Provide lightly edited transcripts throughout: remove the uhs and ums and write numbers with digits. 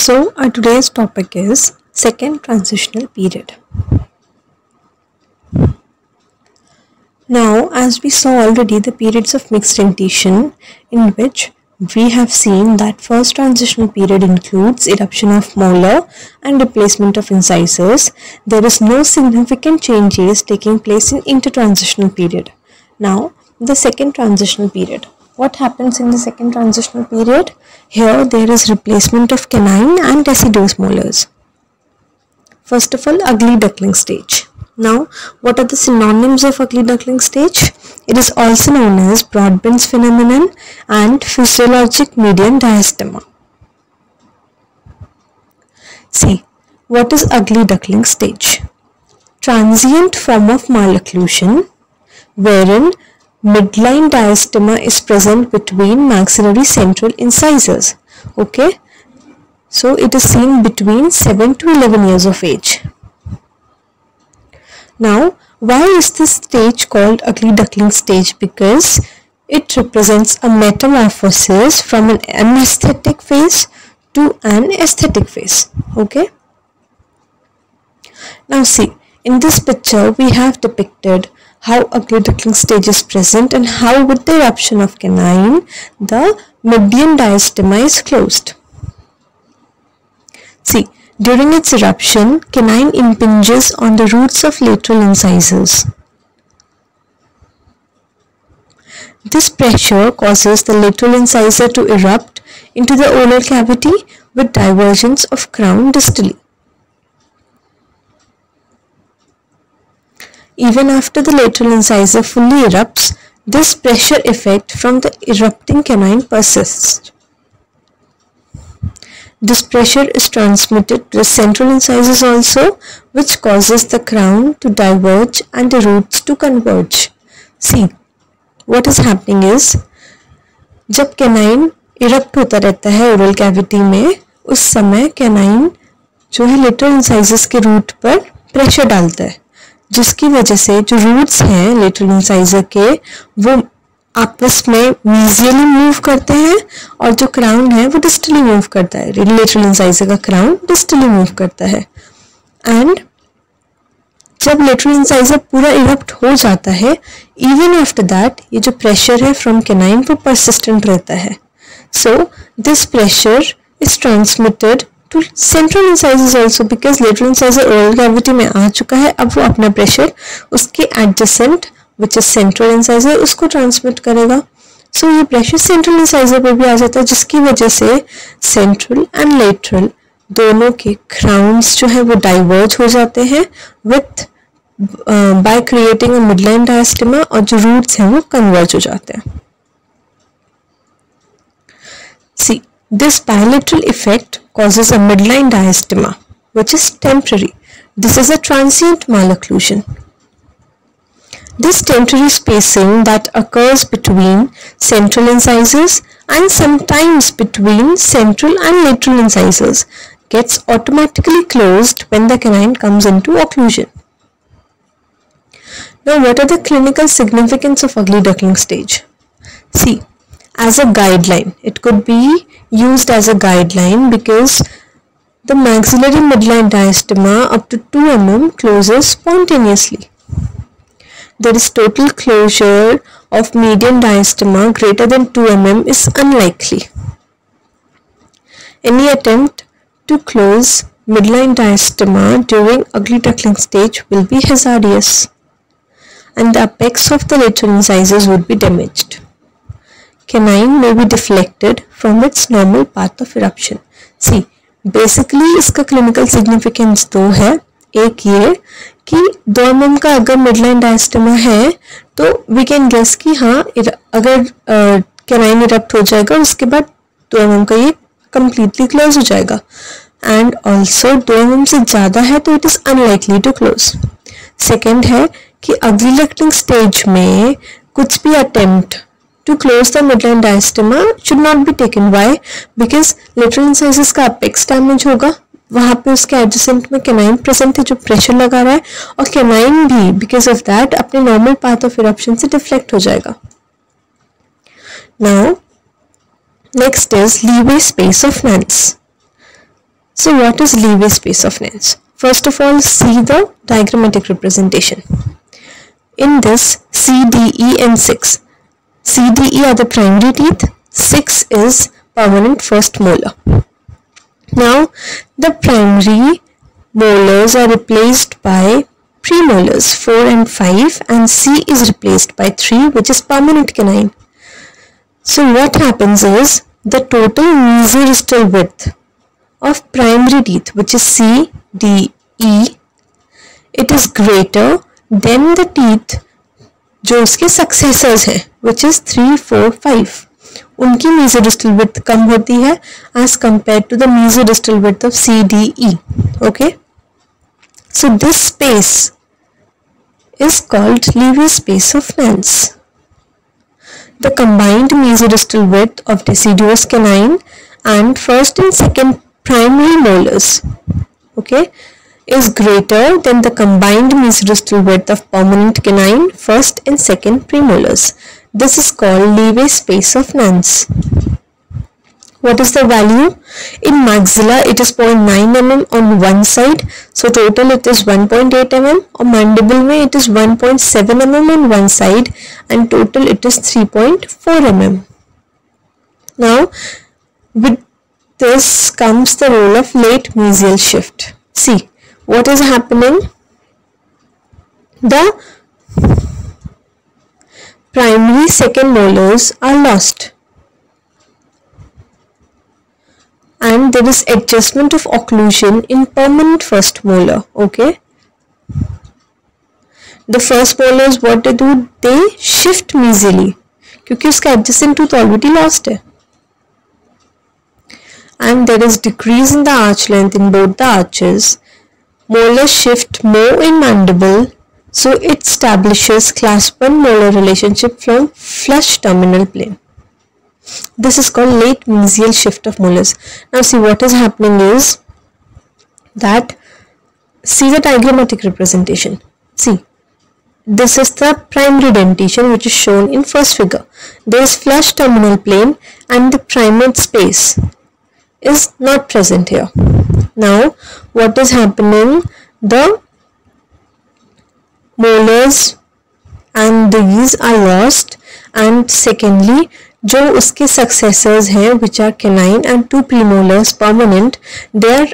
So our today's topic is second transitional period. Now, as we saw already the periods of mixed dentition, in which we have seen that first transitional period includes eruption of molar and replacement of incisors. There is no significant changes taking place in intertransitional period. Now, the second transitional period. What happens in the second transitional period? Here there is replacement of canine and deciduous molars. First of all, ugly duckling stage. Now, what are the synonyms of ugly duckling stage? It is also known as Broadbent's phenomenon and physiologic median diastema. See, what is ugly duckling stage? Transient form of malocclusion wherein midline diastema is present between maxillary central incisors. Okay, so it is seen between 7 to 11 years of age. Now, why is this stage called ugly duckling stage? Because it represents a metamorphosis from an anesthetic phase to an aesthetic phase. Okay. Now see, in this picture we have depicted how ugly duckling stage is present and how with the eruption of canine the median diastema is closed. See, during its eruption, canine impinges on the roots of lateral incisors. This pressure causes the lateral incisor to erupt into the oral cavity with divergence of crown distally. Even after the lateral incisor fully erupts, this pressure effect from the erupting canine persists. This pressure is transmitted to the central incisors also, which causes the crown to diverge and the roots to converge. See, what is happening is, जब canine erupt होता रहता है oral cavity में, उस समय canine जो है lateral incisors के root पर pressure डालता है, जिसकी वजह से जो roots हैं lateral incisor के वो आपस में मीजियली मूव करते हैं और जो क्राउन है वो डिस्टली मूव करता है. लेटरल इंसाइजर का क्राउन डिस्टली मूव करता है. एंड जब लेटरल इंसाइजर पूरा इरप्ट हो जाता है, इवन आफ्टर दैट ये जो प्रेशर है फ्रॉम कैनाइन वो परसिस्टेंट रहता है. So this pressure is transmitted to central incisors also because lateral incisor oral cavity में आ चुका है. अब वो अपना प्रेशर उसके adjacent which is central incisor उसको ट्रांसमिट करेगा. सो ये प्रेशर सेंट्रल इंसाइजर पर भी आ जाता है, जिसकी वजह से सेंट्रल एंड लेटरल दोनों के क्राउन्स जो है वो डाइवर्ज हो जाते हैं with by creating a midline diastema, और जो रूट्स हैं वो कन्वर्ज हो जाते हैं. सी, this bilateral effect causes a midline diastema which is temporary. This is a transient malocclusion. This temporary spacing that occurs between central incisors and sometimes between central and lateral incisors gets automatically closed when the canine comes into occlusion. Now, what are the clinical significance of ugly duckling stage? See, as a guideline, it could be used as a guideline because the maxillary midline diastema up to 2 mm closes spontaneously. There is total closure of median diastema greater than 2 mm is unlikely. Any attempt to close midline diastema during ugly duckling stage will be hazardous, and the apex of the lateral incisors would be damaged. Canine may be deflected from its normal path of eruption. See, basically इसका clinical significance दो है. एक ये कि 2 mm का अगर midline diastema है तो वी कैन गेस कि हाँ अगर कैनाइन इरप्ट हो जाएगा उसके बाद 2 mm का ये कम्प्लीटली क्लोज हो जाएगा. एंड ऑल्सो 2 mm से ज़्यादा है तो it is unlikely to close. Second है कि अगली डक्लिंग स्टेज में कुछ भी attempt to close the midline diastema should not be taken. Why? Because lateral incisors का apex damage होगा, वहाँ पे उसके एडजेसेंट में कैनाइन प्रेजेंट है जो प्रेशर लगा रहा है, और कैनाइन भी बिकॉज ऑफ दैट अपने नॉर्मल पाथ ऑफ इरप्शन से डिफ्लेक्ट हो जाएगा. Now next is leeway space of Nance. So what is leeway space of Nance? First of all, see the diagrammatic representation. In this, C, D, E and 6. C, D, E are the primary teeth. 6 is permanent first molar. Now, the primary molars are replaced by premolars 4 and 5, and C is replaced by 3, which is permanent canine. So what happens is the total mesorystal width of primary teeth, which is C, D, E, it is greater than the teeth जो उसके successors हैं, which is 3, 4, 5. उनकी mesorystal width कम होती है as compared to the mesorystal width of C, D, E. Okay? So this space is called leeway space of Nance. The combined mesorystal width of deciduous canine and first and second primary molars, okay, is greater than the combined mesorystal width of permanent canine, first and second premolars. This is called leeway space of Nance. What is the value? In maxilla it is 0.9 mm on one side, so total it is 1.8 mm, or mandible में it is 1.7 mm on one side and total it is 3.4 mm. Now with this comes the role of late mesial shift. See what is happening. The primary second molars are lost and there is adjustment of occlusion in permanent first molar. Okay, the first molars what they do, they shift mesially क्योंकि उसका adjacent tooth already lost है, and there is decrease in the arch length in both the arches. Molars shift more in mandible, so it establishes class 1 molar relationship from flush terminal plane. This is called late mesial shift of molars. Now see what is happening is that, see the diagrammatic representation. See, this is the primary dentition which is shown in first figure. There is flush terminal plane and the primate space is not present here. Now what is happening, the molars and these are lost, and secondly जो उसके successors हैं which are canine and 2 premolars permanent, they are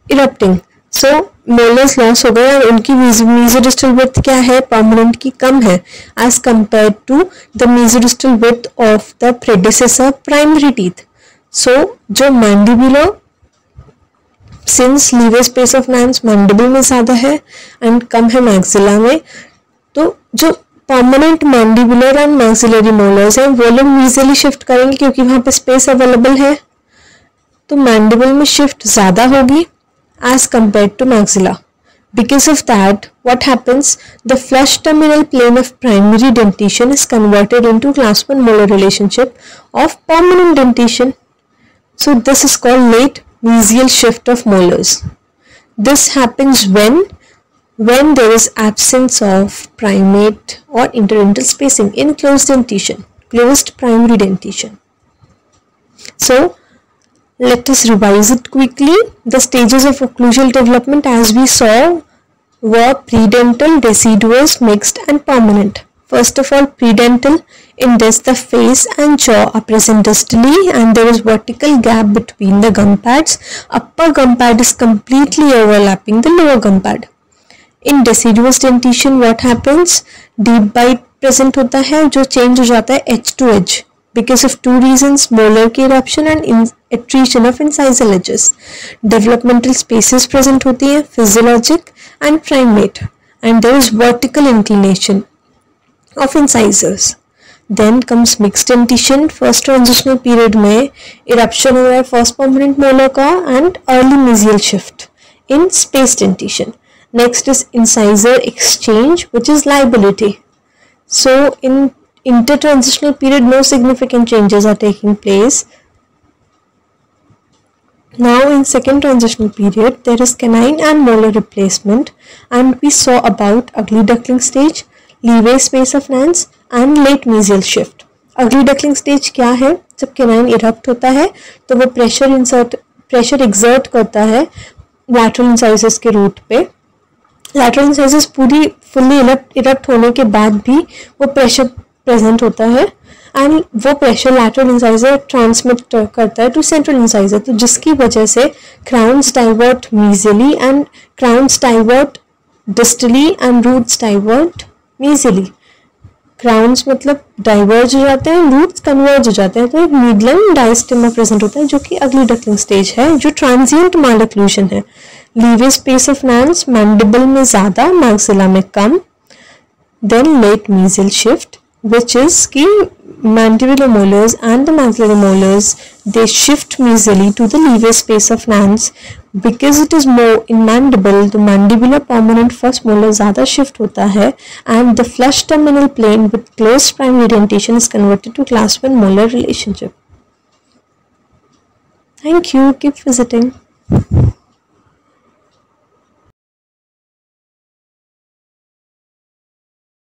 erupting. So molars loss हो गए और उनकी mesorystal width क्या है, permanent की कम है as compared to the mesorystal width of the predecessor primary teeth. So जो mandibular, since leeway space of Nance mandible में ज़्यादा है and कम है maxilla में, तो जो permanent mandibular and maxillary molars हैं वो लोग ईजिली शिफ्ट करेंगे क्योंकि वहाँ पे स्पेस अवेलेबल है, तो मैंडिबल में शिफ्ट ज़्यादा होगी as compared to maxilla. Because of that what happens, the flush terminal plane of primary dentition is converted into class 1 molar relationship of permanent dentition. So this is called late mesial shift of molars. This happens when there is absence of primate or interdental spacing in closed dentition, closed primary dentition. So let us revise it quickly. The stages of occlusal development as we saw were predental, deciduous, mixed and permanent. First of all, predental, in this the face and jaw are present distally and there is vertical gap between the gum pads. Upper gum pad is completely overlapping the lower gum pad. In deciduous dentition what happens, deep bite present होता है जो change हो जाता है edge to edge because of two reasons, molar की eruption and attrition of incisal edges. Developmental spaces present होती है physiologic and primate and there is vertical inclination of incisors. Then comes mixed dentition. First transitional period में eruption हो रहा है first permanent molar का and early mesial shift in space dentition. Next is incisor exchange, which is liability. So in intertransitional period no significant changes are taking place. Now in second transitional period there is canine and molar replacement and we saw about ugly duckling stage, leeway space of Nance and late mesial shift. ugly duckling stage क्या है, जब canine erupt होता है तो वो pressure exert करता है lateral इंसाइजेस के रूट पे। लैटरल इंसाइजेस पूरी फुल्ली इरप्ट होने के बाद भी वो प्रेशर प्रेजेंट होता है एंड वो प्रेशर लैटरल इंसाइजर ट्रांसमिट करता है टू सेंट्रल इंसाइजर, तो जिसकी वजह से crowns divert mesially and crowns divert distally and roots divert mesially. Crowns मतलब डाइवर्ज हो जाते हैं, रूट्स कन्वर्ज हो जाते हैं, तो एक मीडियम डायस्टेमा प्रेजेंट होता है जो कि अगली डकलिंग स्टेज है जो ट्रांजिएंट मालोक्लूजन है। Leeway space of Nance mandible में ज़्यादा, मैक्सिला में कम। Then late mesial shift which is कि mandibular molars and the maxillary molars they shift mesially to the lever space of Nance because it is more in mandible, the mandibular prominent first molar ज़्यादा shift होता है and the flush terminal plane with close primary dentation is converted to class 1 molar relationship. Thank you. Keep visiting.